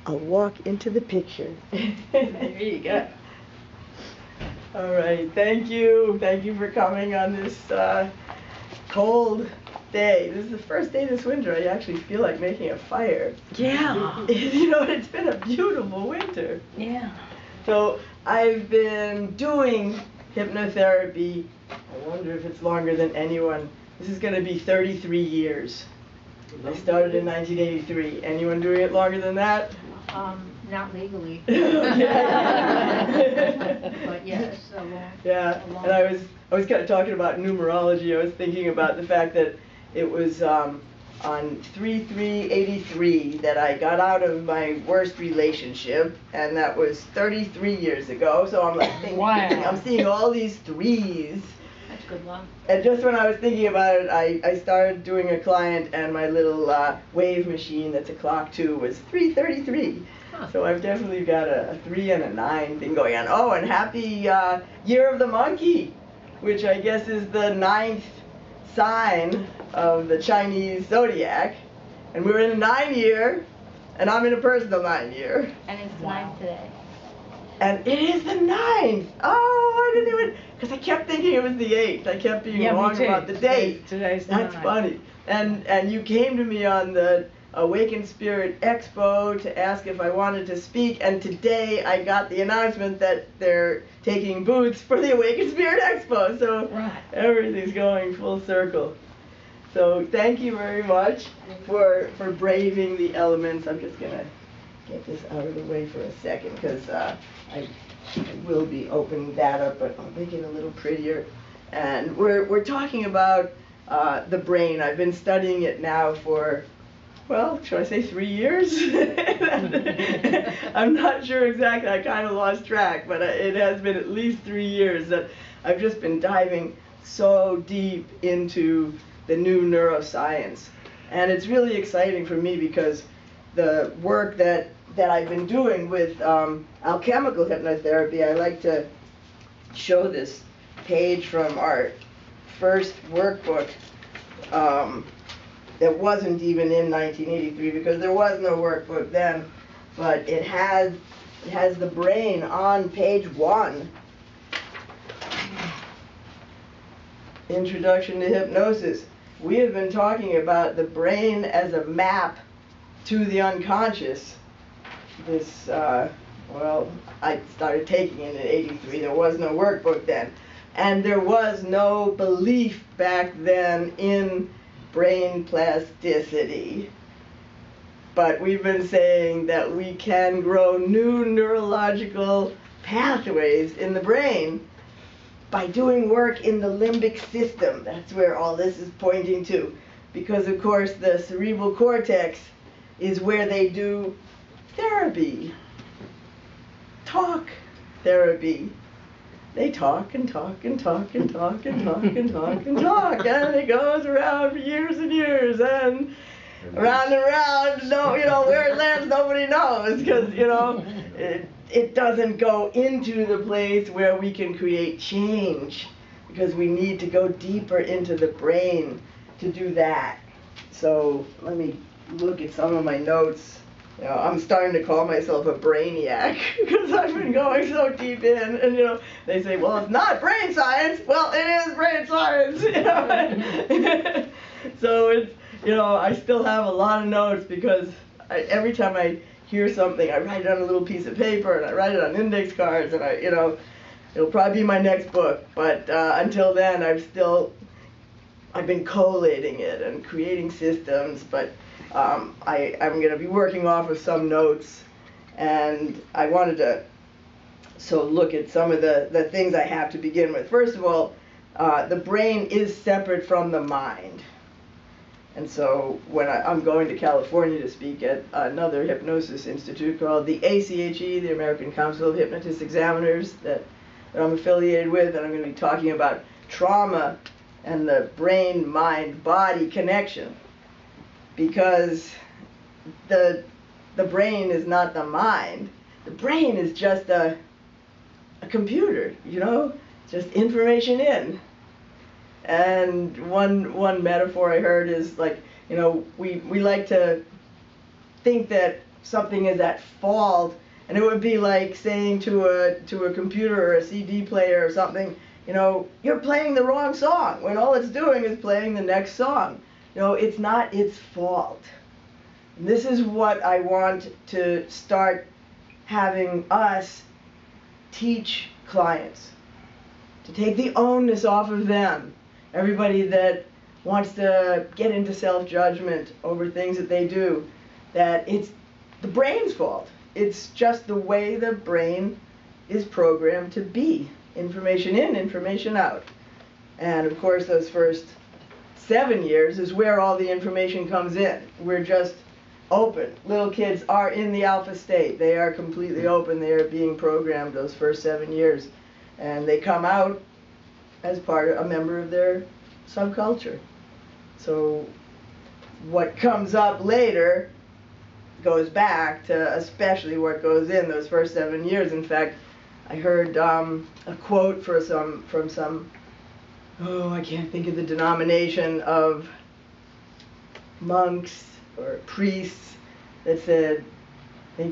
I'll walk into the picture. There you go. All right, thank you. Thank you for coming on this cold day. This is the first day this winter I actually feel like making a fire. Yeah. You know, it's been a beautiful winter. Yeah. So I've been doing hypnotherapy, I wonder if it's longer than anyone. This is going to be 33 years. I started in 1983. Anyone doing it longer than that? Not legally. But yes, yeah, and I was kind of talking about numerology. I was thinking about the fact that it was on 3/3/83 that I got out of my worst relationship, and that was 33 years ago. So I'm like thinking, wow. I'm seeing all these threes. that's good luck. And just when I was thinking about it, I started doing a client, and my little wave machine that's a clock too was 3:33. Huh. So I've definitely got a 3 and a 9 thing going on. Oh, and happy Year of the Monkey, which I guess is the 9th sign of the Chinese zodiac. And we're in a 9 year, and I'm in a personal 9 year. And it's Wow. 9 today. And it is the 9th. Oh, I didn't even, because I kept thinking it was the 8th. I kept being wrong about the date. Today's That's 9. funny. And you came to me on the Awakened Spirit Expo to ask if I wanted to speak, and today I got the announcement that they're taking booths for the Awakened Spirit Expo, so Right. everything's going full circle. So thank you very much for braving the elements. I'm just gonna get this out of the way for a second, because I will be opening that up, but I'll make it a little prettier. And we're talking about the brain. I've been studying it now for, well, should I say 3 years? I'm not sure exactly. I kind of lost track, but it has been at least 3 years that I've just been diving so deep into the new neuroscience. And it's really exciting for me because the work that I've been doing with alchemical hypnotherapy, I like to show this page from our first workbook. That wasn't even in 1983 because there was no workbook then, but it has the brain on page 1. Introduction to Hypnosis. We have been talking about the brain as a map to the unconscious. This, well, I started taking it in 83. There was no workbook then. And there was no belief back then in brain plasticity. But we've been saying that we can grow new neurological pathways in the brain by doing work in the limbic system. That's where all this is pointing to. Because of course the cerebral cortex is where they do therapy. Talk therapy. They talk and talk and talk and talk and talk and talk and talk, and it goes around for years and years, and around and around. No, you know where it lands, nobody knows, because you know it doesn't go into the place where we can create change, because we need to go deeper into the brain to do that. So let me look at some of my notes. You know, I'm starting to call myself a brainiac because I've been going so deep in, and you know, they say, well, it's not brain science. Well, it is brain science. You know? So it's, you know, I still have a lot of notes because every time I hear something, I write it on a little piece of paper and I write it on index cards, and you know, it'll probably be my next book. But until then, I've been collating it and creating systems, but I'm going to be working off of some notes, and I wanted to look at some of the things I have to begin with. First of all, the brain is separate from the mind. And so when I'm going to California to speak at another hypnosis institute called the ACHE, the American Council of Hypnotist Examiners, that I'm affiliated with, and I'm going to be talking about trauma and the brain-mind-body connection. Because the brain is not the mind. The brain is just a computer, you know, just information in. And one metaphor I heard is like, you know, we like to think that something is at fault, and it would be like saying to a computer or a CD player or something, you know, you're playing the wrong song, when all it's doing is playing the next song. You know, it's not its fault. And this is what I want to start having us teach clients, to take the onus off of them. Everybody that wants to get into self-judgment over things that they do, that it's the brain's fault. It's just the way the brain is programmed to be. Information in, information out. And of course those first 7 years is where all the information comes in. We're just open. Little kids are in the alpha state. They are completely open. They are being programmed those first 7 years. And they come out as part of a member of their subculture. So what comes up later goes back to especially what goes in those first 7 years. In fact, I heard a quote from some, oh, I can't think of the denomination of monks or priests that said, I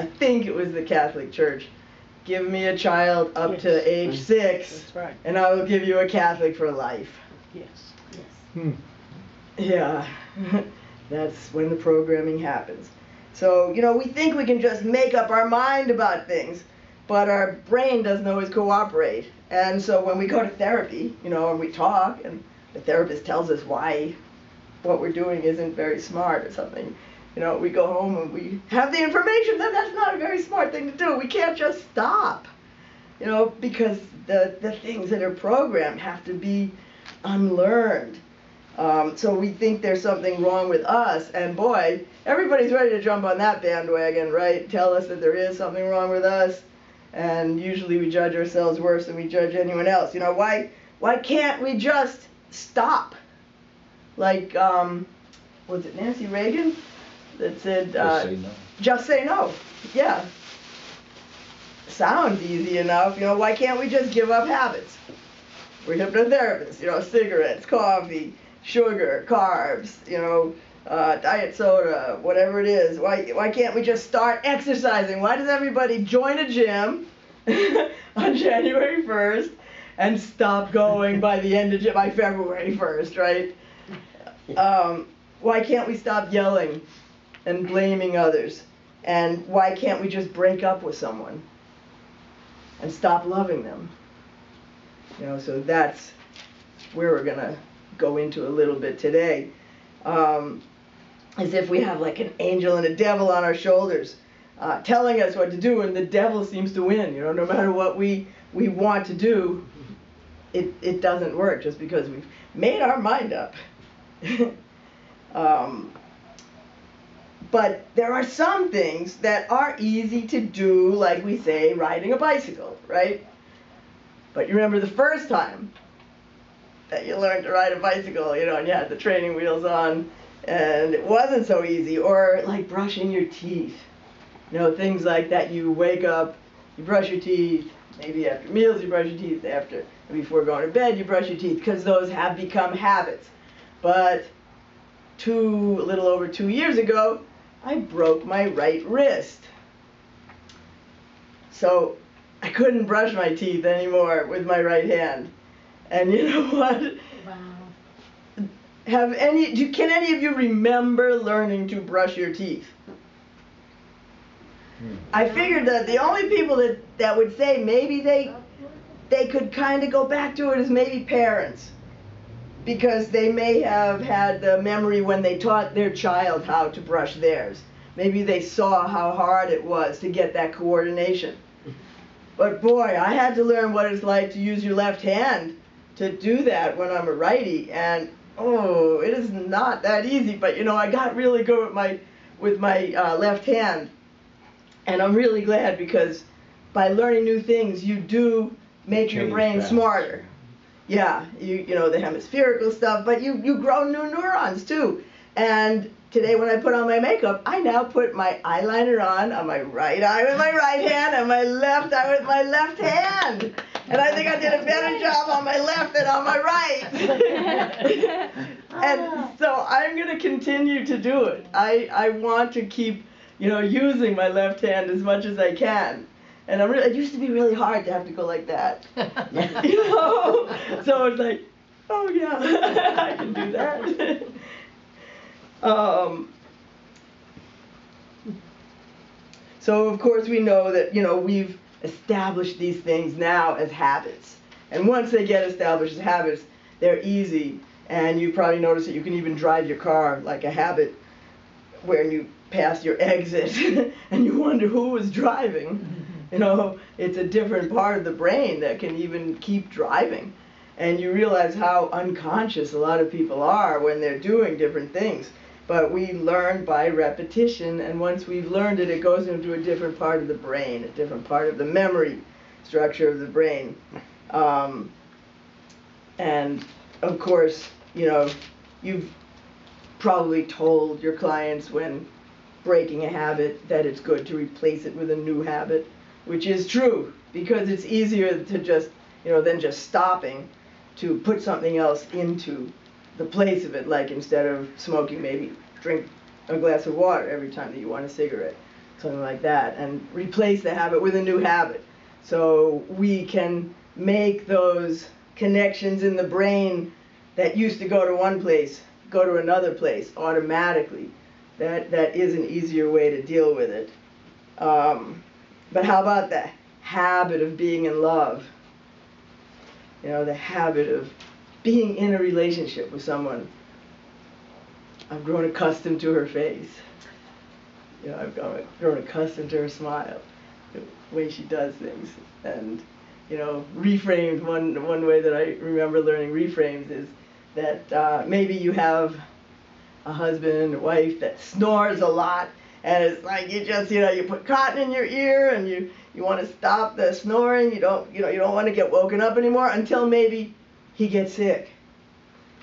think it was the Catholic Church, give me a child up to age 6, That's right. and I will give you a Catholic for life. Yes. Yes. Yeah, that's when the programming happens. So, you know, we think we can just make up our mind about things, but our brain doesn't always cooperate. And so when we go to therapy, you know, and we talk, and the therapist tells us why what we're doing isn't very smart or something, you know, we go home and we have the information that that's not a very smart thing to do. We can't just stop, you know, because the things that are programmed have to be unlearned. So we think there's something wrong with us, and boy, everybody's ready to jump on that bandwagon, right? Tell us that there is something wrong with us, and usually we judge ourselves worse than we judge anyone else. You know, why can't we just stop? Like, was it Nancy Reagan that said, Just say no. just say no. Yeah. Sounds easy enough, you know, why can't we just give up habits? We're hypnotherapists, you know, cigarettes, coffee, sugar, carbs, you know, diet soda, whatever it is. Why can't we just start exercising? Why does everybody join a gym on January 1st and stop going by the end of by February 1st, right? Why can't we stop yelling and blaming others? And why can't we just break up with someone and stop loving them? You know, so that's where we're gonna go into a little bit today. As if we have like an angel and a devil on our shoulders, telling us what to do, and the devil seems to win. You know, no matter what we want to do, it doesn't work just because we've made our mind up. But there are some things that are easy to do, like we say, riding a bicycle, right? But you remember the first time that you learned to ride a bicycle, you know, and you had the training wheels on, and it wasn't so easy. Or like brushing your teeth, you know, things like that. You wake up, you brush your teeth, maybe after meals you brush your teeth, before going to bed you brush your teeth, because those have become habits. But a little over 2 years ago, I broke my right wrist. So I couldn't brush my teeth anymore with my right hand. And you know what? Wow. Can any of you remember learning to brush your teeth? I figured that the only people that would say maybe they could kind of go back to it is maybe parents, because they may have had the memory when they taught their child how to brush theirs. Maybe they saw how hard it was to get that coordination. But boy, I had to learn what it's like to use your left hand to do that when I'm a righty, and oh, it is not that easy. But you know, I got really good with my left hand, and I'm really glad, because by learning new things, you do make your brain smarter. Yeah, you know, the hemispherical stuff, but you grow new neurons too. And today when I put on my makeup, I now put my eyeliner on my right eye with my right hand and my left eye with my left hand. And I think I did a better job on my left than on my right. And so I'm going to continue to do it. I want to keep, using my left hand as much as I can. And it used to be really hard to have to go like that. So it's like, oh yeah, I can do that. So of course we know that, we've established these things now as habits. And once they get established as habits, they're easy. And you probably notice that you can even drive your car like a habit where you pass your exit and you wonder who was driving. It's a different part of the brain that can even keep driving. And you realize how unconscious a lot of people are when they're doing different things. But we learn by repetition, and once we've learned it, it goes into a different part of the brain, a different part of the memory structure of the brain. And of course, you've probably told your clients when breaking a habit that it's good to replace it with a new habit, which is true, because it's easier to just, than just stopping, to put something else into the place of it, like instead of smoking, maybe drink a glass of water every time that you want a cigarette, something like that, and replace the habit with a new habit. So we can make those connections in the brain that used to go to one place go to another place automatically. That is an easier way to deal with it. But how about the habit of being in love? The habit of being in a relationship with someone. I've grown accustomed to her face. I've grown accustomed to her smile, the way she does things. And, reframes, one way that I remember learning reframes is that maybe you have a husband or wife that snores a lot, and it's like you just, you put cotton in your ear and you want to stop the snoring. You don't want to get woken up anymore until maybe he gets sick.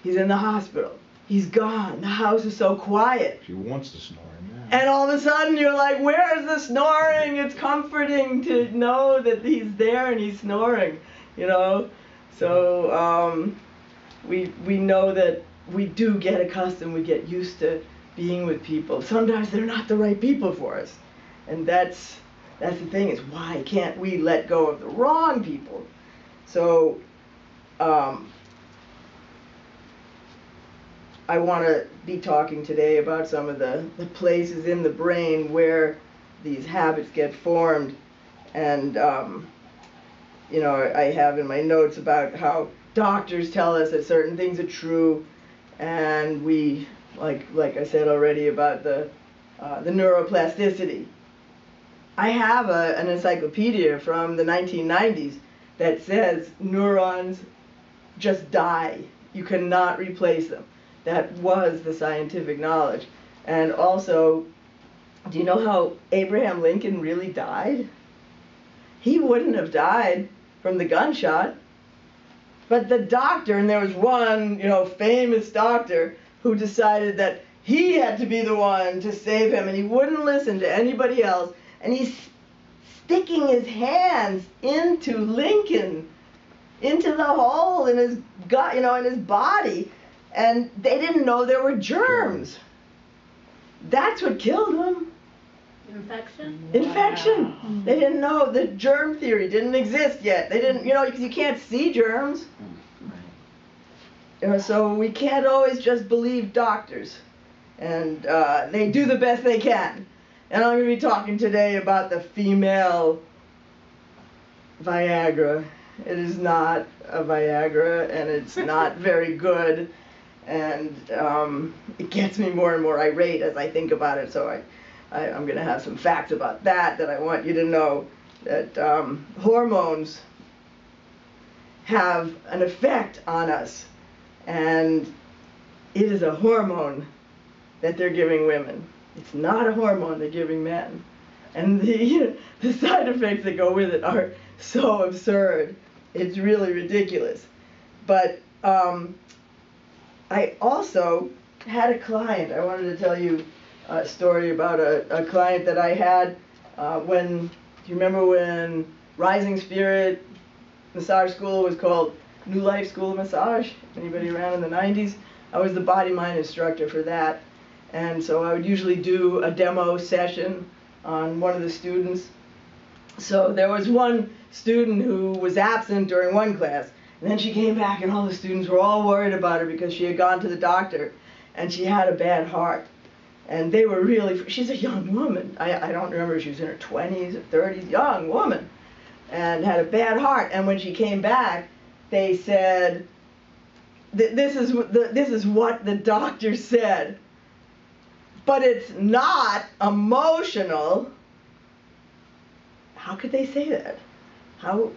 He's in the hospital. He's gone. The house is so quiet. She wants the snoring now. And all of a sudden you're like, where's the snoring? It's comforting to know that he's there and he's snoring, So we know that we do get accustomed, we get used to being with people. Sometimes they're not the right people for us. And that's the thing, is why can't we let go of the wrong people? So I want to be talking today about some of the places in the brain where these habits get formed. And I have in my notes about how doctors tell us that certain things are true, and we, like I said already, about the neuroplasticity. I have an encyclopedia from the 1990s that says neurons just die. You cannot replace them. That was the scientific knowledge. And also, do you know how Abraham Lincoln really died? He wouldn't have died from the gunshot. But the doctor, and there was one, famous doctor who decided that he had to be the one to save him, and he wouldn't listen to anybody else. And he's sticking his hands into Lincoln, into the hole in his gut, in his body. And they didn't know there were germs. That's what killed him. Infection? Infection. Wow. They didn't know the germ theory didn't exist yet. They didn't, because you can't see germs. So we can't always just believe doctors. And they do the best they can. And I'm going to be talking today about the female Viagra. It is not a Viagra, and it's not very good. And it gets me more and more irate as I think about it. So I'm going to have some facts about that I want you to know. That hormones have an effect on us. And it is a hormone that they're giving women. It's not a hormone they're giving men. And the side effects that go with it are so absurd. It's really ridiculous. But I also had a client. I wanted to tell you a story about a client that I had do you remember when Rising Spirit Massage School was called New Life School of Massage? Anybody around in the 90s? I was the body-mind instructor for that. And so I would usually do a demo session on one of the students. So there was one student who was absent during one class, and then she came back and all the students were all worried about her because she had gone to the doctor and she had a bad heart. And they were really, she's a young woman. I don't remember if she was in her 20s or 30s, young woman, and had a bad heart. And when she came back, they said, this is what the doctor said, but it's not emotional. How could they say that? How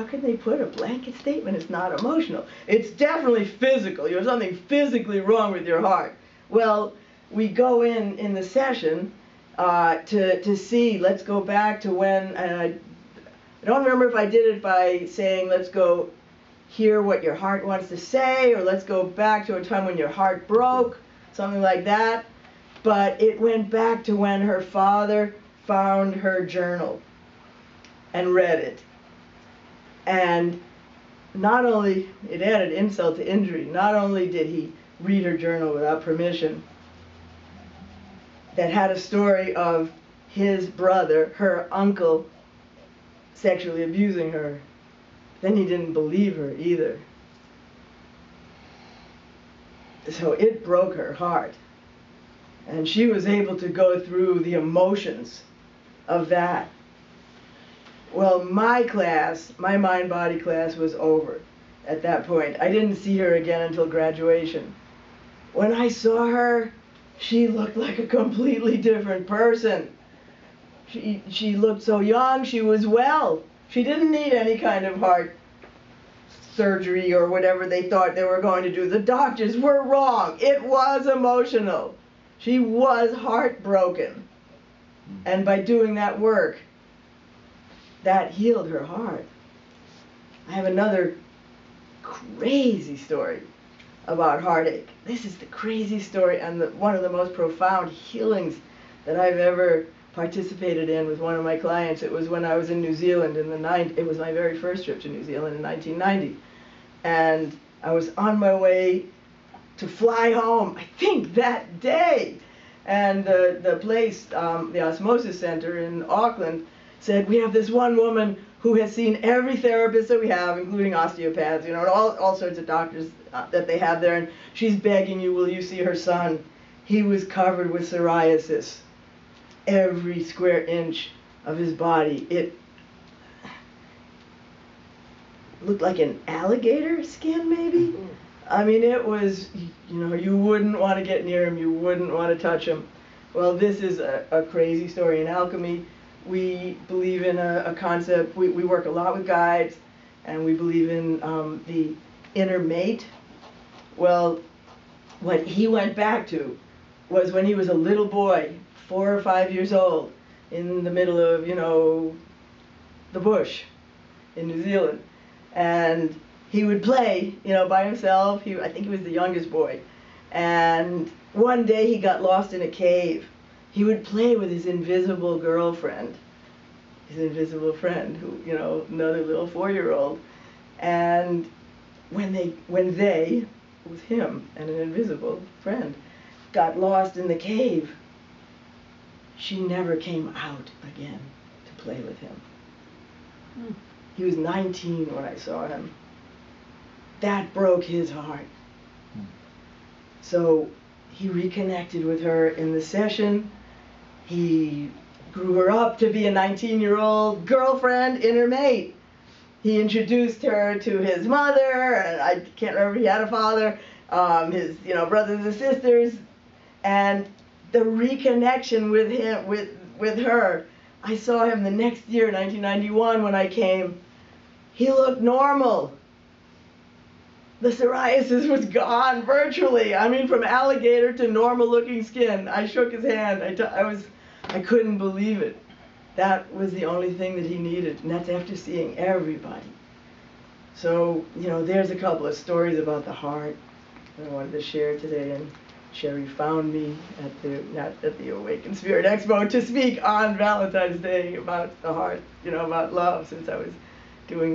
could they put a blanket statement, it's not emotional? It's definitely physical. You have something physically wrong with your heart. Well, we go in the session to see, let's go back to when, and I don't remember if I did it by saying, let's go hear what your heart wants to say, or let's go back to a time when your heart broke, something like that. But it went back to when her father found her journal and read it. And not only, it added insult to injury, not only did he read her journal without permission, that had a story of his brother, her uncle, sexually abusing her, then he didn't believe her either. So it broke her heart. And she was able to go through the emotions of that. Well, my class, my mind-body class, was over at that point. I didn't see her again until graduation. When I saw her, she looked like a completely different person. She looked so young, she was well. She didn't need any kind of heart surgery or whatever they thought they were going to do. The doctors were wrong. It was emotional. She was heartbroken. And by doing that work, that healed her heart. I have another crazy story about heartache. This is the crazy story and one of the most profound healings that I've ever participated in with one of my clients. It was when I was in New Zealand in the 90s. It was my very first trip to New Zealand in 1990. And I was on my way to fly home, I think that day. And the place, the Osmosis Center in Auckland, said, we have this one woman who has seen every therapist that we have, including osteopaths, you know, and all sorts of doctors that they have there, and she's begging you, will you see her son? He was covered with psoriasis. Every square inch of his body, it looked like an alligator skin, maybe? I mean, it was, you know, you wouldn't want to get near him, you wouldn't want to touch him. Well, this is a crazy story. In alchemy, we believe in a concept, we work a lot with guides, and we believe in the inner mate. Well, what he went back to was when he was a little boy, 4 or 5 years old, in the middle of, you know, the bush in New Zealand. And he would play, you know, by himself. I think he was the youngest boy. And one day he got lost in a cave. He would play with his invisible girlfriend, his invisible friend, who, you know, another little 4-year-old. And when they, it was him and an invisible friend, got lost in the cave, she never came out again to play with him. He was 19 when I saw him. That broke his heart. So he reconnected with her in the session. He grew her up to be a 19-year-old girlfriend, inner mate. He introduced her to his mother, and I can't remember if he had a father, his, you know, brothers and sisters, and the reconnection with him, with her. I saw him the next year, 1991, when I came. He looked normal. The psoriasis was gone virtually. I mean, from alligator to normal-looking skin. I shook his hand. I couldn't believe it. That was the only thing that he needed, and that's after seeing everybody. So, you know, there's a couple of stories about the heart that I wanted to share today. And Sherry found me not at the Awakened Spirit Expo to speak on Valentine's Day about the heart, you know, about love, since I was doing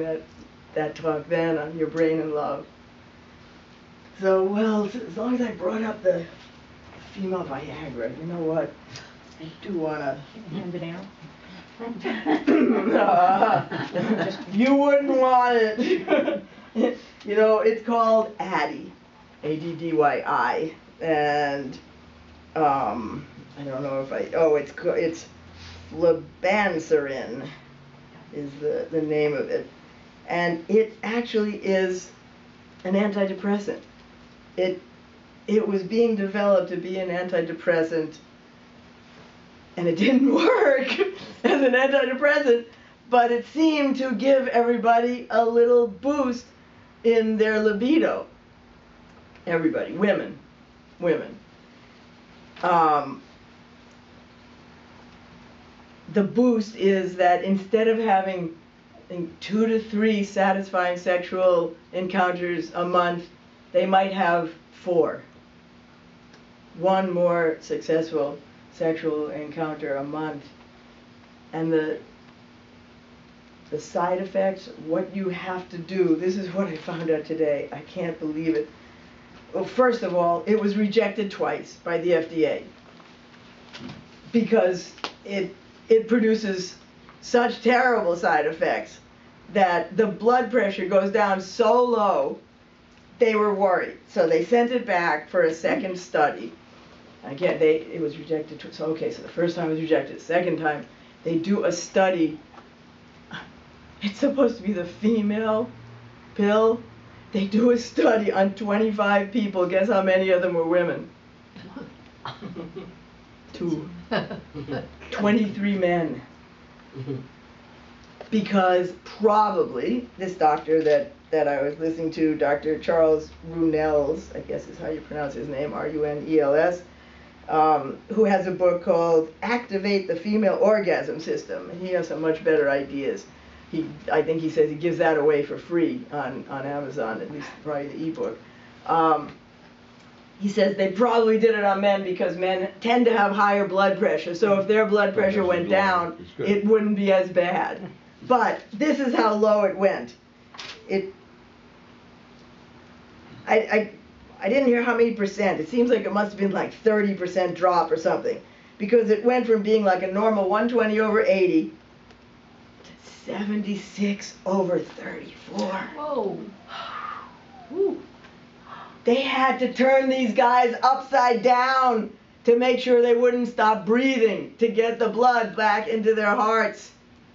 that talk then on your brain and love. So, well, as long as I brought up the female Viagra, you know what? I do wanna. Hand it out. You wouldn't want it. You know, it's called Addyi, Addyi, and I don't know if it's flibanserin is the name of it, and it actually is an antidepressant. It was being developed to be an antidepressant, and it didn't work as an antidepressant, but it seemed to give everybody a little boost in their libido. Everybody, women. The boost is that instead of having, I think, 2 to 3 satisfying sexual encounters a month, they might have 4. 1 more successful sexual encounter a month. And the side effects, what you have to do, this is what I found out today. I can't believe it. Well, first of all, it was rejected twice by the FDA because it produces such terrible side effects that the blood pressure goes down so low, they were worried. So they sent it back for a second study. Again, it was rejected. So the first time it was rejected. The second time, they do a study. It's supposed to be the female pill. They do a study on 25 people. Guess how many of them were women? 2. 23 men. Because probably this doctor that I was listening to, Dr. Charles Runels, I guess is how you pronounce his name, Runels, who has a book called Activate the Female Orgasm System. And he has some much better ideas. I think he says he gives that away for free on Amazon, at least probably the ebook. He says they probably did it on men because men tend to have higher blood pressure. So if their blood pressure went down, it wouldn't be as bad. But this is how low it went. I didn't hear how many percent. It seems like it must have been like 30% drop or something. Because it went from being like a normal 120 over 80 to 76 over 34. Whoa. Whew. They had to turn these guys upside down to make sure they wouldn't stop breathing, to get the blood back into their hearts.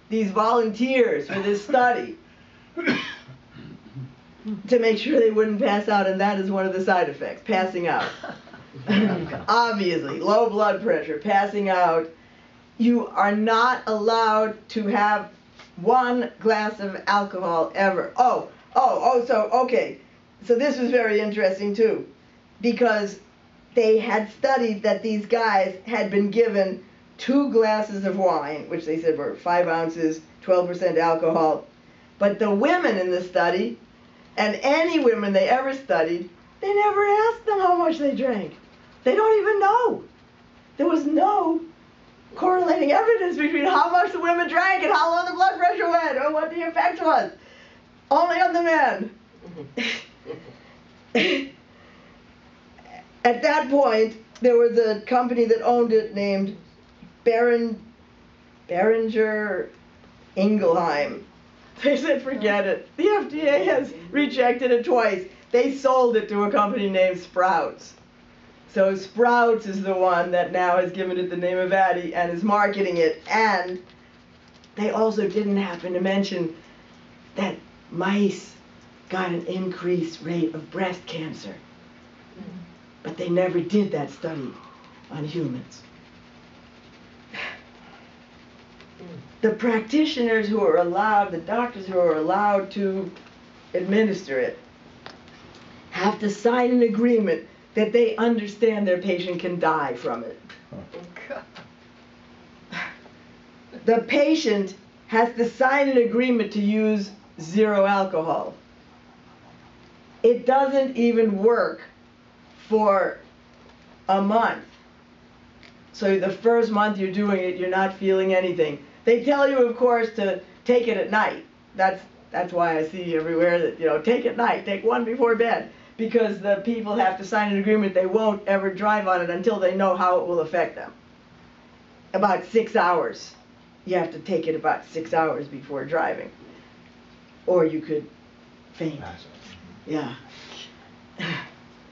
These volunteers for this study. To make sure they wouldn't pass out, and that is one of the side effects, passing out. Obviously, low blood pressure, passing out. You are not allowed to have 1 glass of alcohol ever. So this was very interesting too, because they had studied that these guys had been given 2 glasses of wine, which they said were 5 ounces, 12% alcohol. But the women in the study, and any women they ever studied, they never asked them how much they drank. They don't even know. There was no correlating evidence between how much the women drank and how low the blood pressure went, or what the effect was. Only on the men. At that point, there was a company that owned it named Boehringer Ingelheim. They said, forget it. The FDA has rejected it twice. They sold it to a company named Sprouts. So Sprouts is the one that now has given it the name of Addyi and is marketing it. And they also didn't happen to mention that mice got an increased rate of breast cancer. But they never did that study on humans. The practitioners who are allowed, the doctors who are allowed to administer it, have to sign an agreement that they understand their patient can die from it. The patient has to sign an agreement to use 0 alcohol. It doesn't even work for a month. So the first month you're doing it, you're not feeling anything. They tell you, of course, to take it at night. That's why I see everywhere that, take at night, take 1 before bed. because the people have to sign an agreement they won't ever drive on it until they know how it will affect them. About 6 hours. You have to take it about 6 hours before driving. Or you could faint. Yeah. And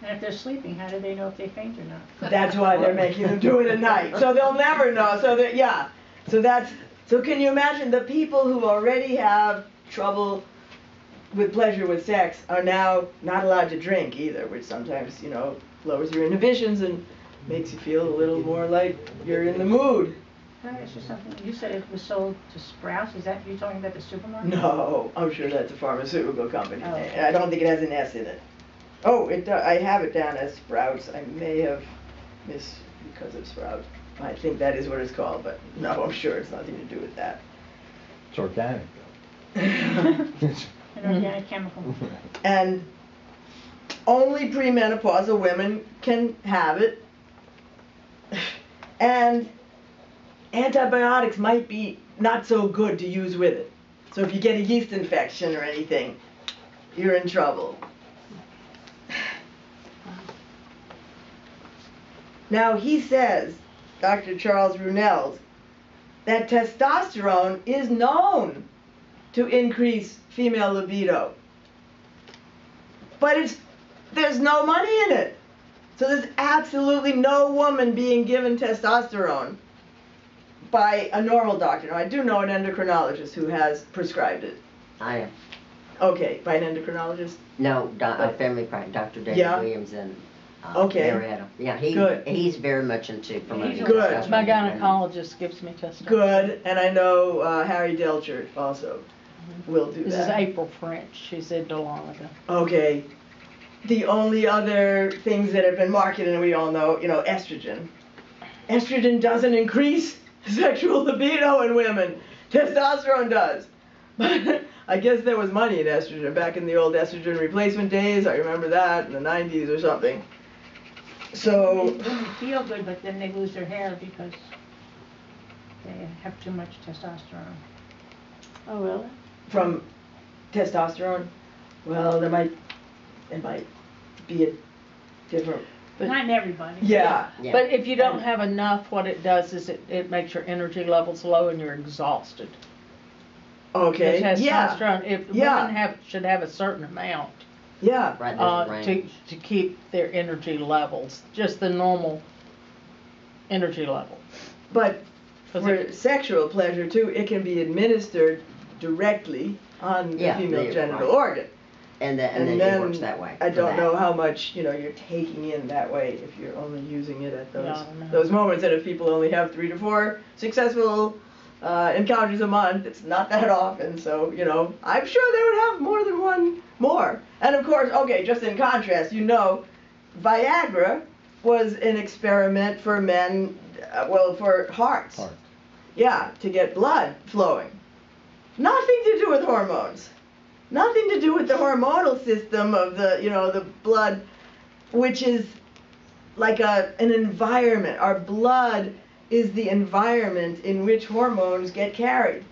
if they're sleeping, how do they know if they faint or not? That's why they're making them do it at night. So they'll never know. So that, yeah. So can you imagine the people who already have trouble with pleasure with sex are now not allowed to drink either, which sometimes, you know, lowers your inhibitions and makes you feel a little more like you're in the mood. Can I ask you something? You said it was sold to Sprouts. Is that you talking about the supermarket? No, I'm sure that's a pharmaceutical company. Oh. I don't think it has an S in it. Oh, I have it down as Sprouts. I may have missed because of Sprouts. I think that is what it's called, but no, I'm sure it's nothing to do with that. It's organic though. An organic chemical. And only premenopausal women can have it. And antibiotics might be not so good to use with it. So if you get a yeast infection or anything, you're in trouble. Now he says, Dr. Charles Runels, that testosterone is known to increase female libido. But there's no money in it. So there's absolutely no woman being given testosterone by a normal doctor. Now I do know an endocrinologist who has prescribed it. I am. Okay, by an endocrinologist? No, a family practice, Dr. David Yeah. Williams in Okay. Marietta. Yeah, Good. he's very much into promoting Good. testosterone. My gynecologist gives me testosterone. Good, and I know Harry Delcher also will do This that. is April French. She's in DeLongga. Okay. The only other things that have been marketed, and we all know, you know, estrogen. Estrogen doesn't increase sexual libido in women. Testosterone does. But I guess there was money in estrogen back in the old estrogen replacement days. I remember that in the 90s or something. So, Women feel good, but then they lose their hair because they have too much testosterone. Oh, really? from testosterone, well, there might be a different, But not in everybody. yeah. Yeah. But if you don't have enough, what it does is it makes your energy levels low and you're exhausted. Okay, The yeah, testosterone, if Yeah. women should have a certain amount yeah. Right, there's a range. to keep their energy levels, just the normal energy level. But 'Cause for it- sexual pleasure too, it can be administered directly on the Yeah, female the- genital right. organ. And then it works that way. I for don't that. know how much, you know, you're taking in that way if you're only using it at Yeah, I don't know. those moments. And if people only have 3 to 4 successful encounters a month, it's not that often. So, you know, I'm sure they would have more than one more. And of course, okay, just in contrast, you know, Viagra was an experiment for men, for hearts. Heart. Yeah, to get blood flowing. Nothing to do with hormones. Nothing to do with the hormonal system of the, you know, the blood, which is like an environment. Our blood is the environment in which hormones get carried.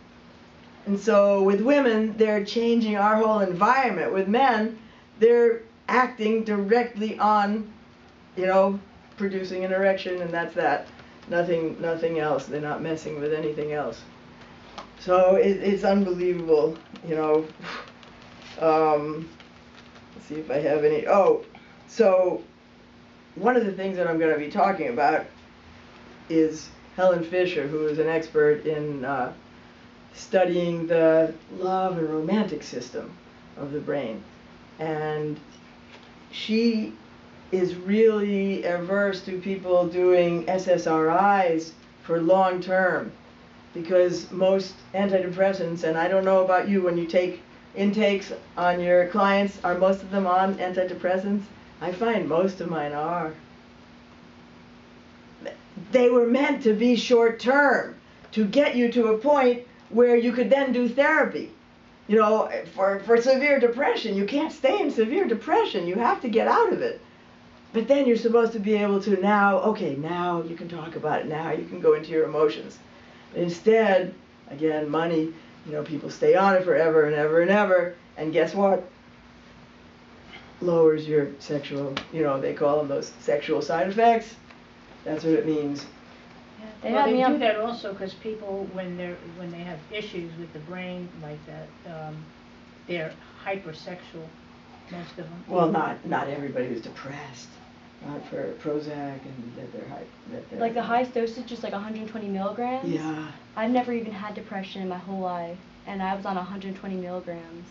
And so with women, they're changing our whole environment. With men, they're acting directly on, you know, producing an erection, and that's that. Nothing else. They're not messing with anything else. So it's unbelievable, you know. Let's see if I have any. Oh, so one of the things that I'm going to be talking about is Helen Fisher, who is an expert in studying the love and romantic system of the brain. And she is really averse to people doing SSRIs for long term, because most antidepressants, and I don't know about you, when you take intakes on your clients, are most of them on antidepressants? I find most of mine are. They were meant to be short term, to get you to a point where you could then do therapy. You know, for severe depression, you can't stay in severe depression, you have to get out of it. But then you're supposed to be able to now you can talk about it, now you can go into your emotions. Instead, again, money, you know, people stay on it forever and ever and ever, and guess what? lowers your sexual, they call them those sexual side effects. That's what it means. They Well, had they me do on. that also because people, when they have issues with the brain like that, they're hypersexual, most of them. Well, not everybody who's depressed. Not for Prozac and that they're Like the highest dosage is like 120 milligrams. Yeah. I've never even had depression in my whole life, and I was on 120 milligrams.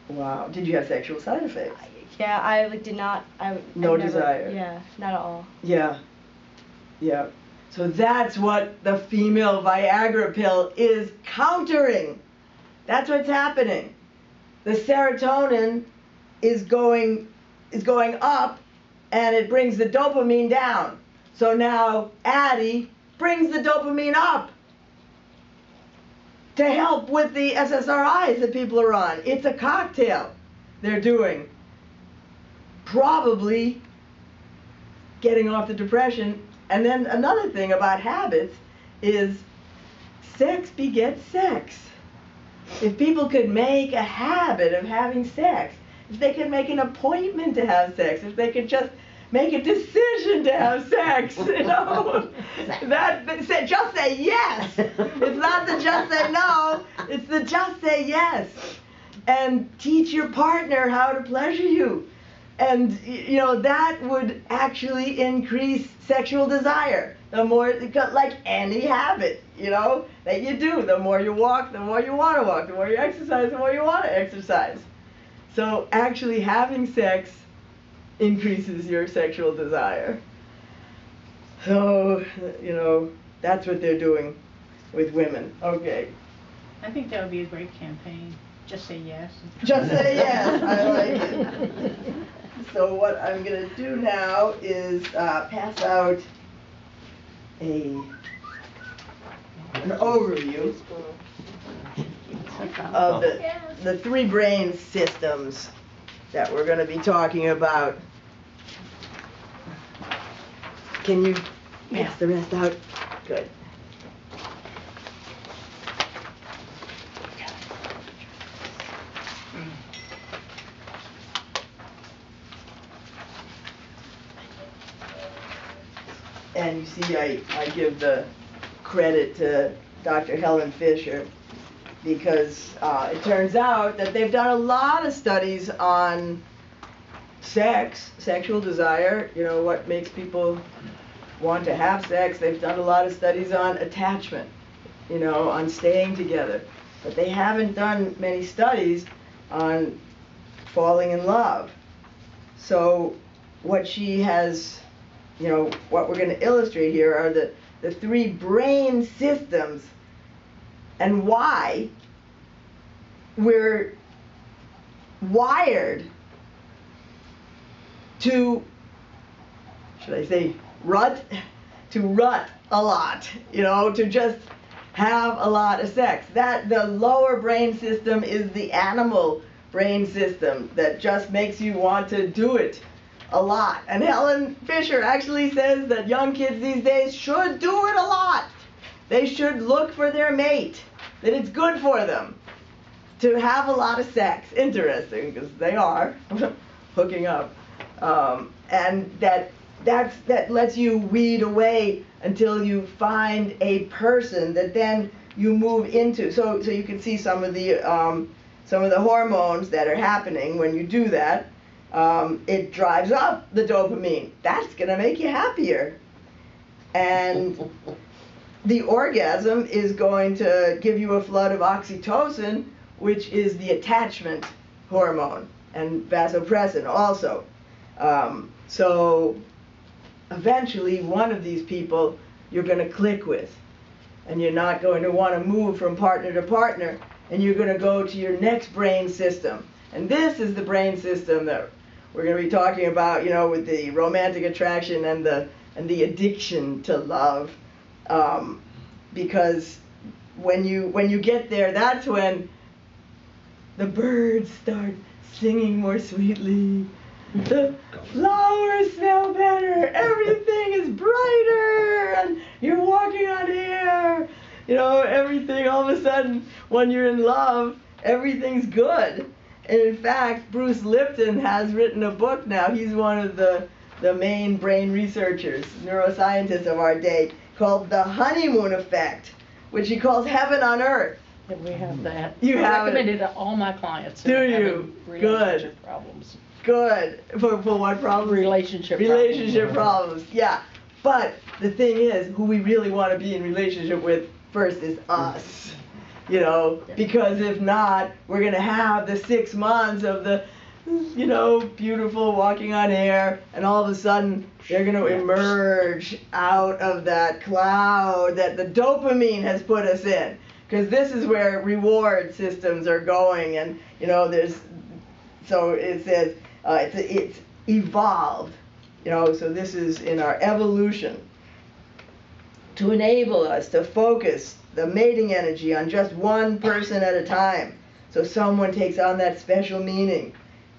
Wow. Did you have sexual side effects? Yeah, I like did not. No never, desire. Yeah, not at all. Yeah. Yeah. So that's what the female Viagra pill is countering. That's what's happening. The serotonin is going up, and it brings the dopamine down. So now Addie brings the dopamine up to help with the SSRIs that people are on. It's a cocktail they're doing. Probably getting off the depression. And then another thing about habits is sex begets sex. If people could make a habit of having sex, if they could make an appointment to have sex, if they could just make a decision to have sex, just say yes. It's not the just say no, it's the just say yes. And teach your partner how to pleasure you. And, that would actually increase sexual desire. The more, like any habit, that you do. The more you walk, the more you want to walk. The more you exercise, the more you want to exercise. So actually having sex increases your sexual desire. So, that's what they're doing with women. Okay. I think that would be a great campaign. Just say yes. Just say yes. I like it. So what I'm going to do now is pass out an overview of the three brain systems that we're going to be talking about. Can you pass the rest out? Good. And you see, I give the credit to Dr. Helen Fisher because it turns out that they've done a lot of studies on sex, sexual desire, what makes people want to have sex. They've done a lot of studies on attachment, on staying together. But they haven't done many studies on falling in love. So what she has, what we're going to illustrate here are the three brain systems and why we're wired to, should I say, rut a lot, to just have a lot of sex. That the lower brain system is the animal brain system that just makes you want to do it a lot. And Helen Fisher actually says that young kids these days should do it a lot. They should look for their mate, that it's good for them to have a lot of sex. Interesting, because they are hooking up. And that lets you weed away until you find a person that then you move into. So you can see some of the hormones that are happening when you do that. It drives up the dopamine. That's going to make you happier. And the orgasm is going to give you a flood of oxytocin, which is the attachment hormone, and vasopressin also. So eventually one of these people you're going to click with, and you're not going to want to move from partner to partner, and you're going to go to your next brain system. And this is the brain system that we're going to be talking about, with the romantic attraction and the addiction to love. Because when you get there, that's when the birds start singing more sweetly. The flowers smell better. Everything is brighter, and you're walking on air. Everything all of a sudden, when you're in love, everything's good. And in fact, Bruce Lipton has written a book now. He's one of the main brain researchers, neuroscientists of our day, called The Honeymoon Effect, which he calls heaven on earth. Yeah, we have that. You I have it. recommend it to all my clients. Do who are you? having relationship problems. Good. For what problems? Relationship Problems, yeah. But the thing is, who we really want to be in relationship with first is us. You know, because if not, we're going to have the 6 months of the, you know, beautiful walking on air, and all of a sudden they're going to emerge out of that cloud that the dopamine has put us in. Because this is where reward systems are going, and, you know, so it says, it's evolved, you know, so this is in our evolution to enable us to focus the mating energy on just one person at a time. So someone takes on that special meaning,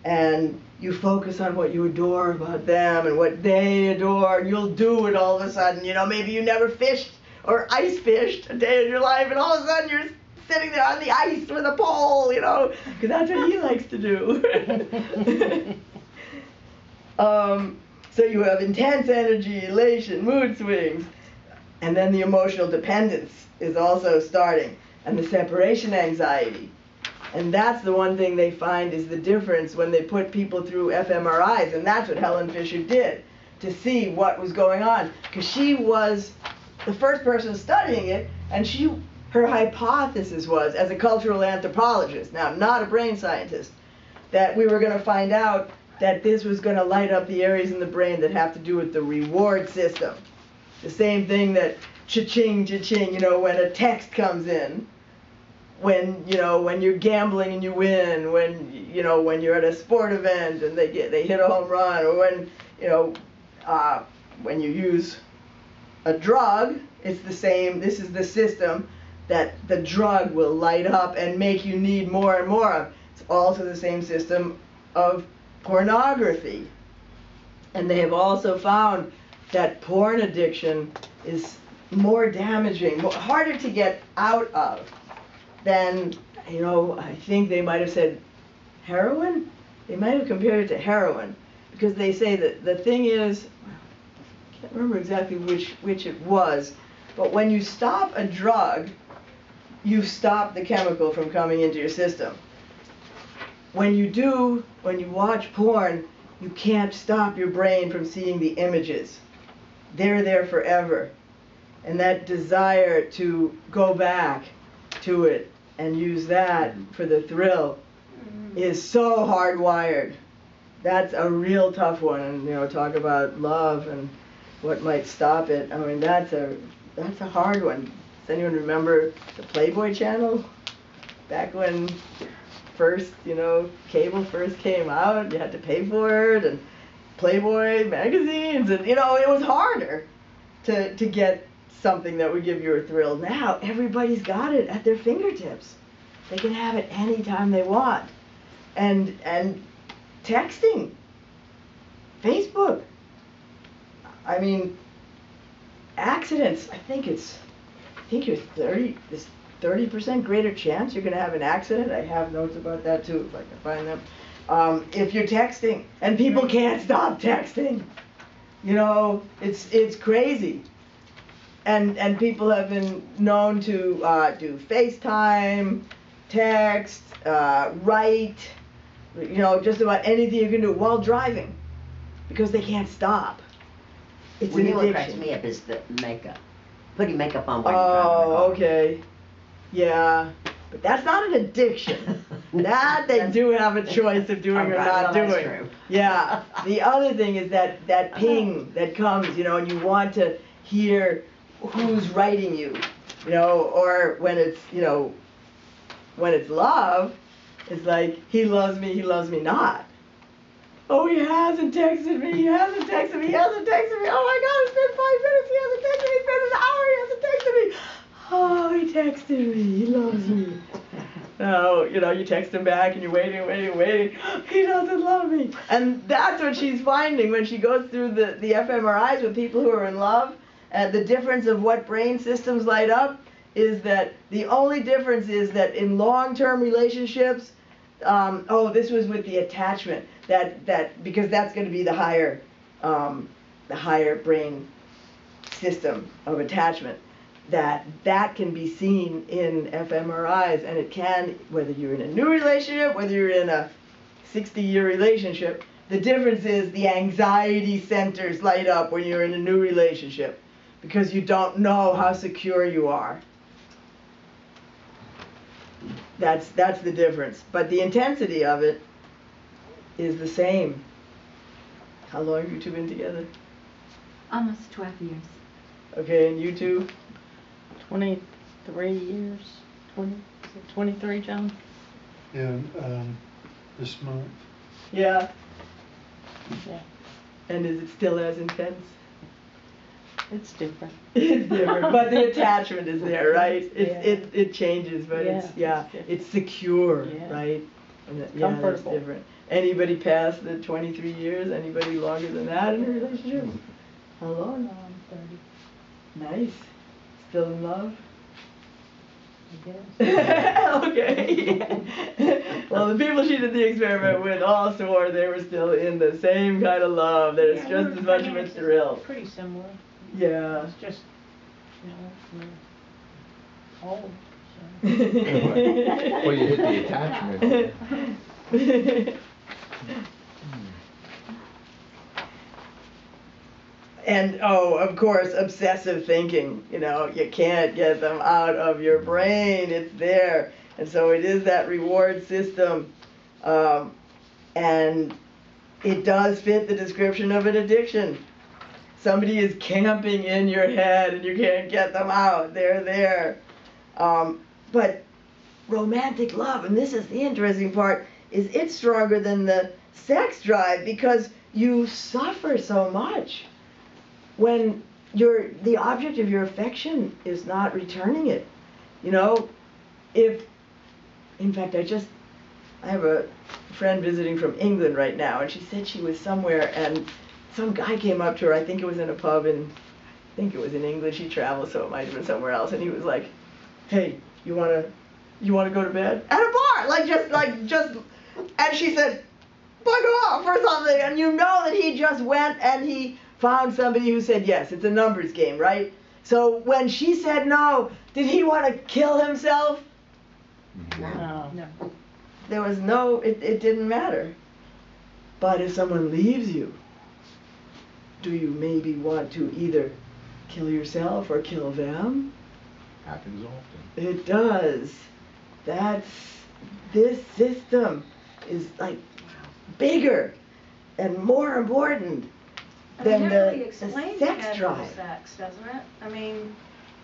and you focus on what you adore about them and what they adore, and you'll do it all of a sudden. You know, maybe you never fished or ice fished a day in your life, and all of a sudden you're sitting there on the ice with a pole, you know, because that's what he likes to do. So you have intense energy, elation, mood swings, and then the emotional dependence is also starting, and the separation anxiety. And that's the one thing they find is the difference when they put people through fMRIs, and that's what Helen Fisher did, to see what was going on. Because she was the first person studying it, and her hypothesis was, as a cultural anthropologist, now not a brain scientist, that we were going to find out that this was going to light up the areas in the brain that have to do with the reward system. The same thing that cha-ching, cha-ching, you know, when a text comes in, when, you know, when you're gambling and you win, when, you know, when you're at a sport event and they hit a home run, or when, you know, when you use a drug, it's the same. This is the system that the drug will light up and make you need more and more of. It's also the same system of pornography. And they have also found that porn addiction is more damaging, harder to get out of than, you know, I think they might have said heroin? They might have compared it to heroin, because they say that the thing is, I can't remember exactly which it was, but when you stop a drug, you stop the chemical from coming into your system. When you watch porn, you can't stop your brain from seeing the images. They're there forever. And that desire to go back to it and use that for the thrill is so hardwired. That's a real tough one. And, you know, talk about love and what might stop it. I mean, that's a hard one. Does anyone remember the Playboy channel? Back when first, you know, cable first came out, you had to pay for it, and Playboy magazines, and, you know, it was harder to get something that would give you a thrill. Now everybody's got it at their fingertips. They can have it anytime they want. And texting, Facebook. I mean, accidents. I think you're 30% greater chance you're going to have an accident. I have notes about that too, if I can find them. If you're texting, and people can't stop texting. You know, it's crazy. And people have been known to do FaceTime, text, write, you know, just about anything you can do while driving, because they can't stop. It's an addiction. What cracks me up is the makeup. Putting makeup on while you're driving. Oh, okay. Yeah. But that's not an addiction. That they do have a choice of doing or not doing. That's true. Yeah. The other thing is that ping that comes, you know, and you want to hear who's writing you, you know, or when it's, you know, when it's love, it's like, he loves me not. Oh, he hasn't texted me, he hasn't texted me. Oh my God, it's been 5 minutes, he hasn't texted me, it's been an hour, he hasn't texted me. Oh, he texted me, he loves me. No, you know, you text him back and you're waiting. He doesn't love me. And that's what she's finding when she goes through the fMRIs with people who are in love. The difference of what brain systems light up is that the only difference is that in long-term relationships, oh, this was with the attachment, that, because that's gonna be the higher brain system of attachment, that can be seen in fMRIs, and it can, whether you're in a new relationship, whether you're in a 60-year relationship, the difference is the anxiety centers light up when you're in a new relationship, because you don't know how secure you are. That's the difference. But the intensity of it is the same. How long have you two been together? Almost 12 years. Okay, and you two? 23 years, 23, John? Yeah, this month. Yeah. Yeah, And is it still as intense? it's different. It's different, but the attachment is there, right? Yeah. It changes, but Yeah, it's it's different. it's secure, Yeah. right? And that's Comfortable. different. Anybody past the 23 years? Anybody longer than that in a relationship? How long? 30, Nice. Still in love? I guess. Okay. Well, the people she did the experiment with all swore they were still in the same kind of love. There's Yeah, just we're- as much I of mean, a it's thrill. Pretty similar. Yeah. It's just, you know, we're old, so. Well, you hit the attachment. And oh, of course, obsessive thinking. You know, you can't get them out of your brain. It's there. And so it is that reward system. And it does fit the description of an addiction. Somebody is camping in your head and you can't get them out. They're there. But romantic love, and this is the interesting part, is it's stronger than the sex drive because you suffer so much when the object of your affection is not returning it. You know, in fact, I have a friend visiting from England right now, and she said she was somewhere and some guy came up to her, I think it was in a pub I think it was in England, she traveled, so it might have been somewhere else, and he was like, hey, you wanna go to bed? At a bar, just, and she said, bug off or something, and you know that he just went and he found somebody who said yes. It's a numbers game, right? So when she said no, did he want to kill himself? No. No. There was no, it didn't matter. But if someone leaves you, do you maybe want to either kill yourself or kill them? Happens often. It does. This system is like bigger and more important than It really the explains sex casual drive. sex, doesn't it? I mean,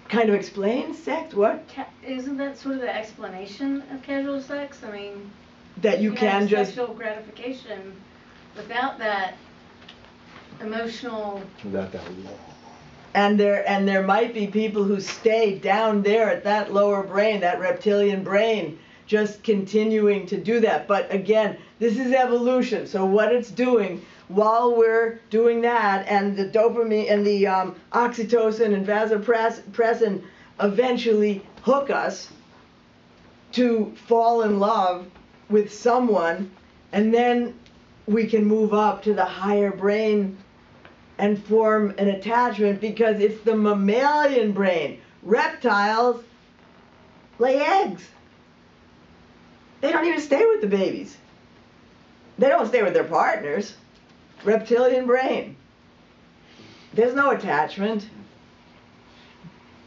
Kind of explains sex, what? isn't that sort of the explanation of casual sex? I mean, That you can have just, sexual gratification without that emotional. Without that law. and there might be people who stay down there at that lower brain, that reptilian brain, just continuing to do that. But again, this is evolution. So what it's doing while we're doing that, and the dopamine and the oxytocin and vasopressin eventually hook us to fall in love with someone, and then we can move up to the higher brain and form an attachment, because it's the mammalian brain. Reptiles lay eggs. They don't even stay with the babies. They don't stay with their partners. Reptilian brain. There's no attachment.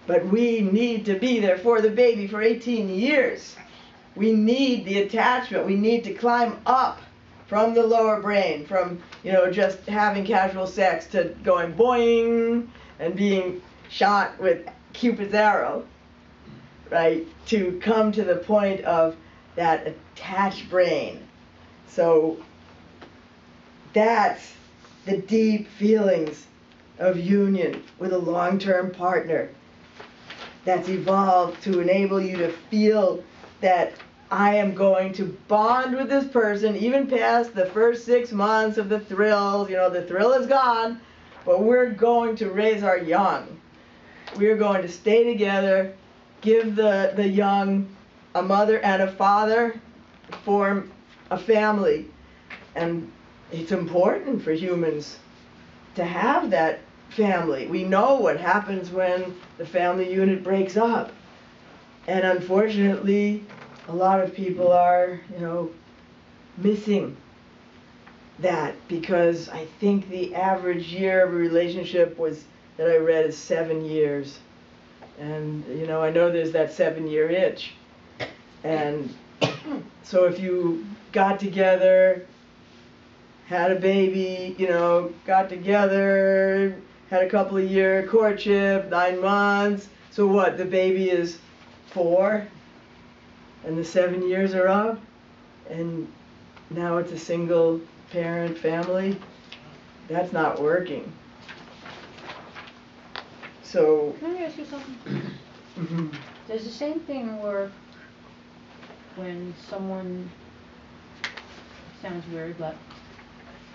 But we need to be there for the baby for 18 years. We need the attachment. We need to climb up from the lower brain, from, just having casual sex to going boing and being shot with Cupid's arrow, right? To come to the point of that attached brain. So that's the deep feelings of union with a long-term partner that's evolved to enable you to feel that I am going to bond with this person even past the first 6 months of the thrills. The thrill is gone, but we're going to raise our young. We're going to stay together, give the young a mother and a father, form a family, and it's important for humans to have that family. We know what happens when the family unit breaks up. And unfortunately, a lot of people are, missing that, because I think the average year of a relationship that I read is 7 years. And, I know there's that 7-year itch. And so if you got together, had a baby, got together, had a couple of year courtship, 9 months, so what, the baby is 4 and the 7 years are up, and now it's a single parent family? That's not working. So Can I ask you something? mhm. Does the same thing work when someone, it sounds weird, but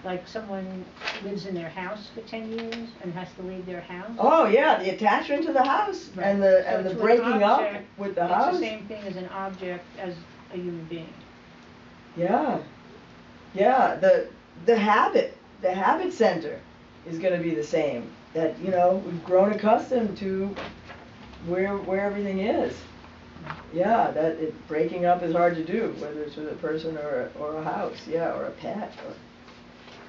like someone lives in their house for 10 years and has to leave their house? Oh yeah, the attachment to the house Right. and So the to an breaking up object, with the It's house. the same thing as an object as a human being. Yeah, yeah. The habit center is going to be the same. That we've grown accustomed to where everything is. Yeah, breaking up is hard to do, whether it's with a person or a house. Yeah, or a pet.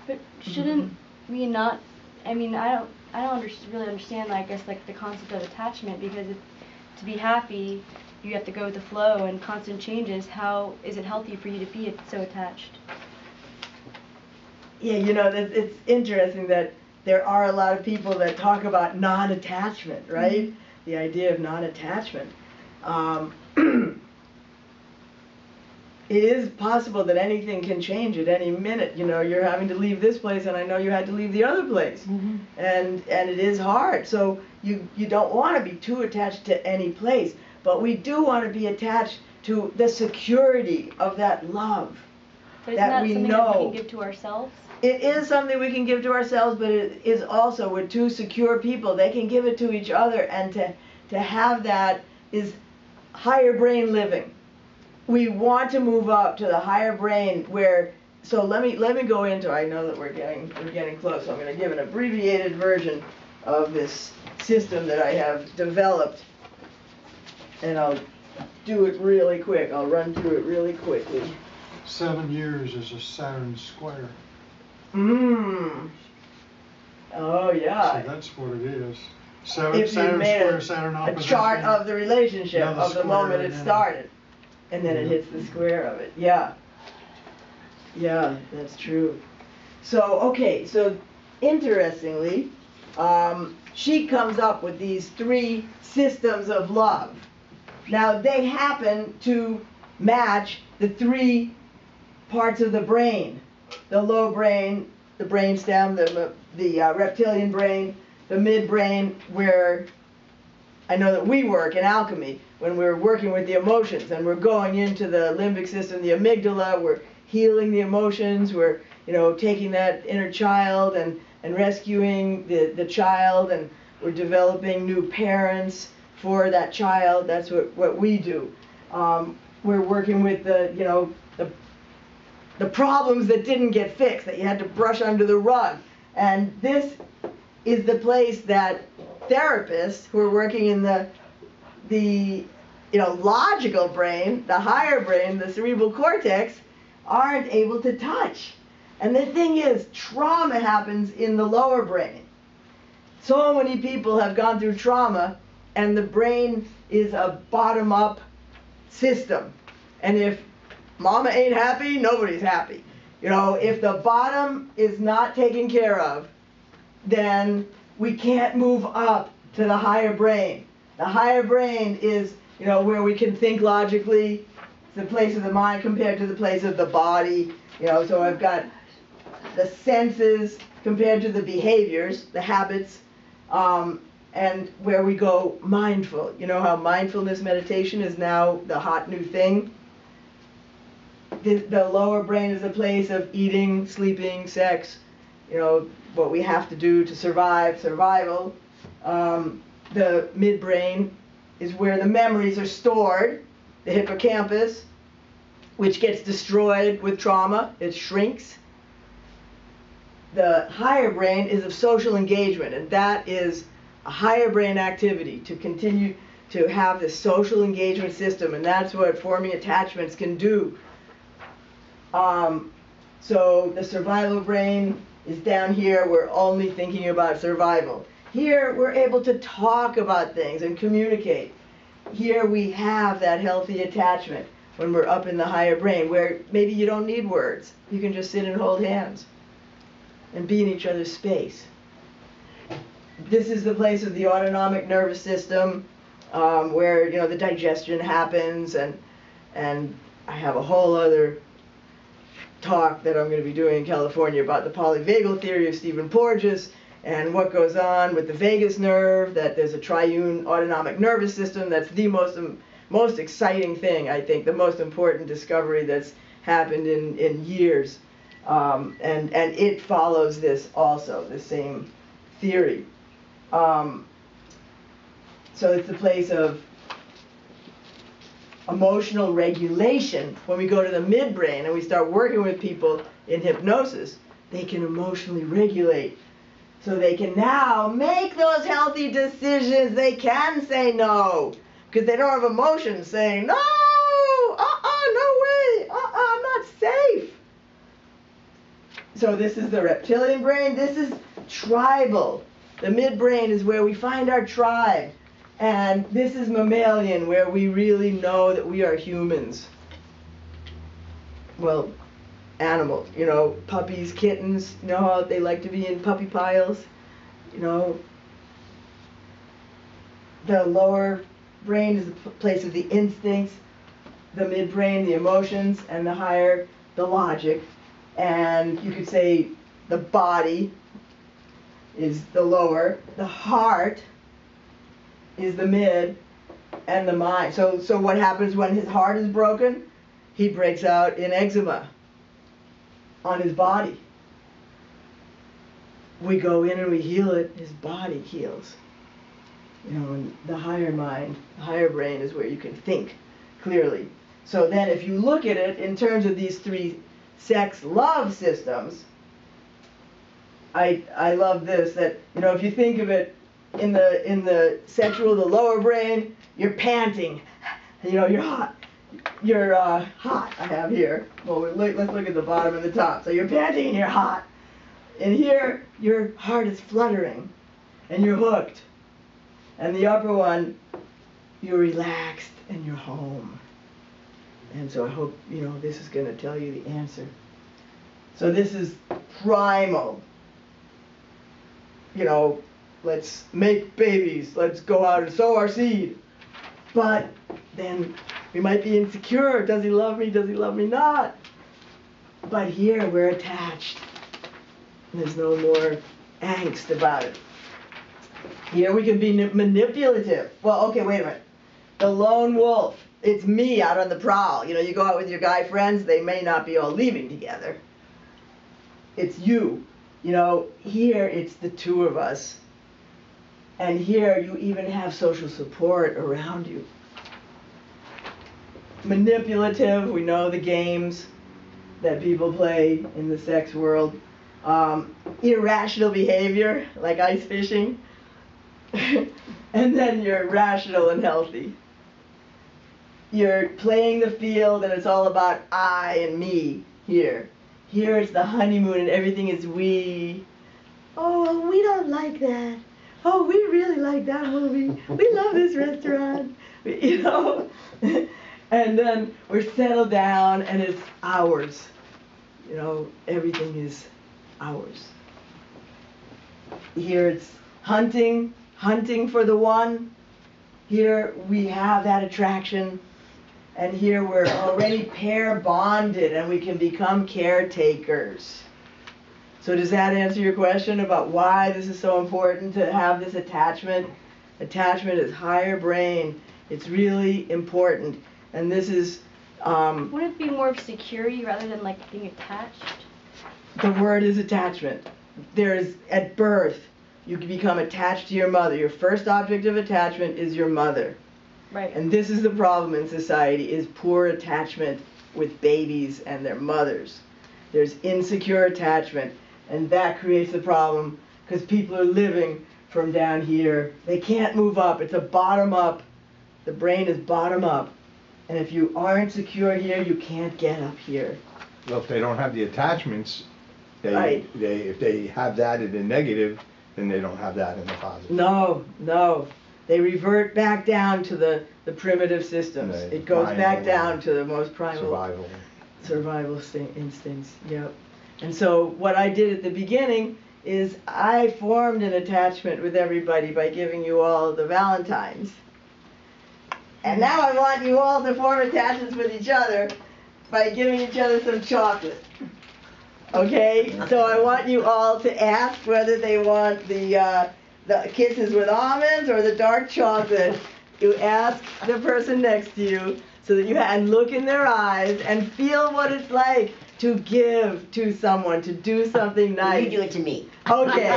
But shouldn't we not? I mean, I don't really understand. I guess like the concept of attachment, because to be happy, you have to go with the flow and constant changes. How is it healthy for you to be so attached? Yeah, it's interesting that there are a lot of people that talk about non-attachment, right? Mm-hmm. The idea of non-attachment. It is possible that anything can change at any minute. You're having to leave this place, and I know you had to leave the other place. Mm-hmm. And it is hard. So you don't want to be too attached to any place, but we do want to be attached to the security of that love. But isn't that we something know. that we can give to ourselves? It is something we can give to ourselves, but it is also with two secure people. They can give it to each other, and to have that is higher brain living. We want to move up to the higher brain so let me go into, I know that we're getting close, so I'm going to give an abbreviated version of this system that I have developed, and I'll do it really quick. I'll run through it really quickly. 7 years is a Saturn square. Oh yeah. So that's what it is. If you Saturn made square, Saturn a opposition. chart of the relationship Yeah, the of the moment square, it yeah. started, and then it Yeah. hits the square of it. Yeah. Yeah, that's true. So interestingly, she comes up with these 3 systems of love. Now they happen to match the 3 parts of the brain: the low brain, the brainstem, the reptilian brain, the midbrain, where I know that we work in alchemy when we're working with the emotions and we're going into the limbic system, the amygdala, we're healing the emotions, we're taking that inner child and rescuing the child, and we're developing new parents for that child. That's what we do. We're working with the problems that didn't get fixed, that you had to brush under the rug. And this is the place that therapists who are working in the logical brain, the higher brain, the cerebral cortex, aren't able to touch. And the thing is, trauma happens in the lower brain. So many people have gone through trauma, and the brain is a bottom-up system. And if mama ain't happy, nobody's happy. If the bottom is not taken care of, then we can't move up to the higher brain. The higher brain is, where we can think logically. It's the place of the mind compared to the place of the body. So I've got the senses compared to the behaviors, the habits, and where we go mindful. You know how mindfulness meditation is now the hot new thing? The lower brain is a place of eating, sleeping, sex, what we have to do to survive, survival. The midbrain is where the memories are stored, the hippocampus. which gets destroyed with trauma. It shrinks. The higher brain is of social engagement, and that is a higher brain activity to continue to have this social engagement system, and that's what forming attachments can do. So the survival brain is down here. We're only thinking about survival. Here we're able to talk about things and communicate. Here we have that healthy attachment when we're up in the higher brain, where maybe you don't need words. You can just sit and hold hands and be in each other's space. This is the place of the autonomic nervous system, where the digestion happens, and I have a whole other talk that I'm going to be doing in California about the polyvagal theory of Stephen Porges and what goes on with the vagus nerve, that there's a triune autonomic nervous system. That's the most exciting thing, I think, the most important discovery that's happened in years. And it follows this also, the same theory. So it's the place of emotional regulation. When we go to the midbrain and we start working with people in hypnosis, they can emotionally regulate. So they can now make those healthy decisions. They can say no, because they don't have emotions saying, no, no way, I'm not safe. So this is the reptilian brain. This is tribal. The midbrain is where we find our tribe. And this is mammalian, where we really know that we are humans. Well, animals, puppies, kittens, how they like to be in puppy piles, The lower brain is the place of the instincts, the midbrain, the emotions, and the higher, the logic. And you could say the body is the lower, the heart is the mid, and the mind. So what happens when his heart is broken? He breaks out in eczema on his body. We go in and we heal it, his body heals. And the higher mind, the higher brain is where you can think clearly. So then if you look at it in terms of these three sex love systems, I love this, that if you think of it in the sexual, the lower brain, you're panting, you're hot. You're hot, I have here. Well, let's look at the bottom and the top. So you're panting and you're hot. And here, your heart is fluttering and you're hooked. And the upper one, you're relaxed and you're home. And so I hope, this is going to tell you the answer. So this is primal. Let's make babies. Let's go out and sow our seed. But then we might be insecure. Does he love me? Does he love me not? But here we're attached. There's no more angst about it. Here we can be manipulative. Well, okay, wait a minute. The lone wolf. It's me out on the prowl. You go out with your guy friends. They may not be all leaving together. It's you. Here it's the two of us. And here you even have social support around you. Manipulative, we know the games that people play in the sex world. Irrational behavior, like ice fishing. And then you're rational and healthy. You're playing the field and it's all about I and me here. Here it's the honeymoon and everything is we. Oh, we don't like that. Oh, we really like that movie. We love this restaurant. And then we're settled down and it's ours. Everything is ours. Here it's hunting for the one. Here we have that attraction. And here we're already pair bonded and we can become caretakers. So does that answer your question about why this is so important to have this attachment? Attachment is higher brain. It's really important. And this is... Wouldn't it be more of security rather than being attached? The word is attachment. There's, at birth, you can become attached to your mother. Your first object of attachment is your mother. Right. And this is the problem in society, is poor attachment with babies and their mothers. There's insecure attachment, and that creates the problem because people are living from down here. They can't move up. It's a bottom up. The brain is bottom up. And if you aren't secure here, you can't get up here. Well, if they don't have the attachments, Right. if they have that in the negative, then they don't have that in the positive. No, no. They revert back down to the primitive systems. Right. It goes back Primal. down to the most primal Survival. instincts. Yep. And so what I did at the beginning is I formed an attachment with everybody by giving you all the Valentines. And now I want you all to form attachments with each other by giving each other some chocolate. Okay? So I want you all to ask whether they want the kisses with almonds or the dark chocolate. You ask the person next to you so that you and look in their eyes and feel what it's like to give to someone, to do something nice. You do it to me. Okay.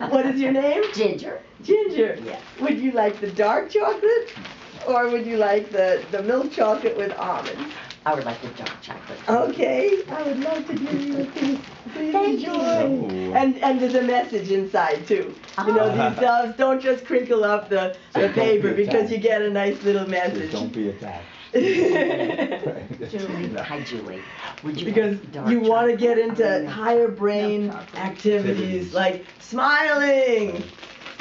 What is your name? Ginger. Ginger. Yeah. Would you like the dark chocolate or would you like the milk chocolate with almonds? I would like the dark chocolate. Okay, I would love to give you a piece. Please Thank you. enjoy. And there's a message inside too. You know, these doves don't just crinkle up the Don't be paper because attached. you get a nice little message. Don't be attached. Julie. Hi, Julie. Would you Because like dark you want to chocolate? get into higher brain activities like smiling,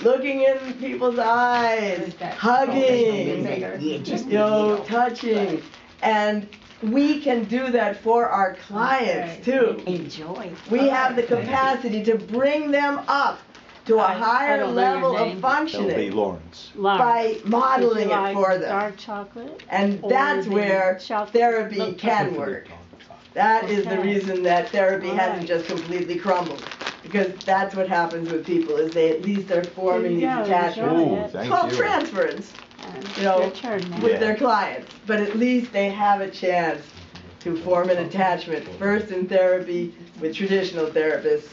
looking in people's eyes, hugging, Yeah, just you know, touching. And we can do that for our clients too. enjoy. We have the capacity to bring them up to a higher don't know your level of name. That'll be functioning Lawrence. by modeling it for them. Dark chocolate? And or that's the where chocolate therapy milk can work. That is the Okay. reason that therapy hasn't Alright. just completely crumbled. Because that's what happens with people, is they at least are forming these There you go, attachments. enjoy Ooh, it. thank It's called you. transference, you Your know, turn now. with Yeah. their clients. But at least they have a chance to form an attachment, first in therapy with traditional therapists,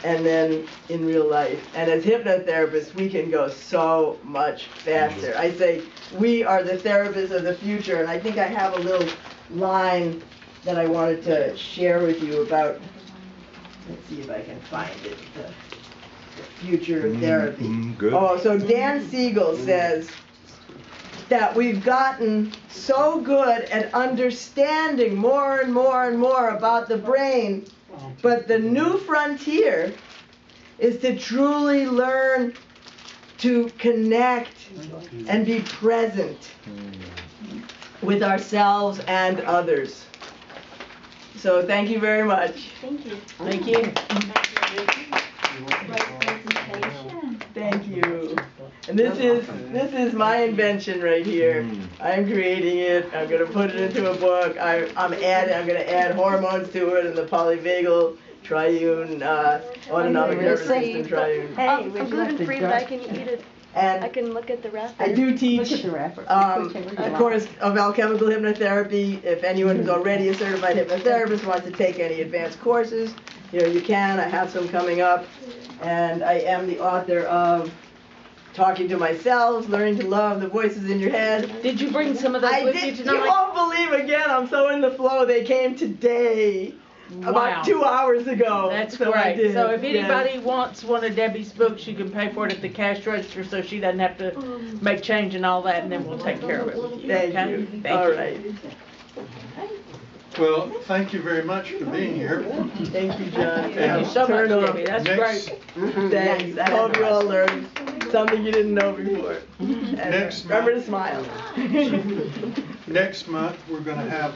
and then in real life. And as hypnotherapists, we can go so much faster. I say, we are the therapists of the future, and I think I have a little line that I wanted to share with you about, let's see if I can find it, the future of therapy. Good. Oh, so Dan Siegel says that we've gotten so good at understanding more and more and more about the brain, but the new frontier is to truly learn to connect and be present with ourselves and others. So thank you very much. Thank you. Thank you. Great presentation. Thank you. And this is my invention right here. I'm creating it. I'm gonna put it into a book. I'm gonna add hormones to it and the polyvagal triune autonomic nervous system triune. I'm gluten-free, but I can eat it. I And can look at the wrapper. I do teach, of course, of alchemical hypnotherapy. If anyone who's already a certified hypnotherapist wants to take any advanced courses, you know, you can. I have some coming up. And I am the author of Talking to Myself, Learning to Love, The Voices in Your Head. Did you bring some of those I with you did. You tonight? won't believe again. I'm so in the flow. They came today, Wow. about 2 hours ago. That's So I great. did, So if yes. anybody wants one of Debbie's books, you can pay for it at the cash register so she doesn't have to make change and all that, and then we'll take care of it with you. Thank okay? you. Thank All you. right. Well, thank you very much for being here. Thank you, John. Thank you so much, Turn off. Debbie. That's Next- great. Thanks. I hope you all learned something you didn't know before. And Next remember to month. smile. Next month, we're gonna have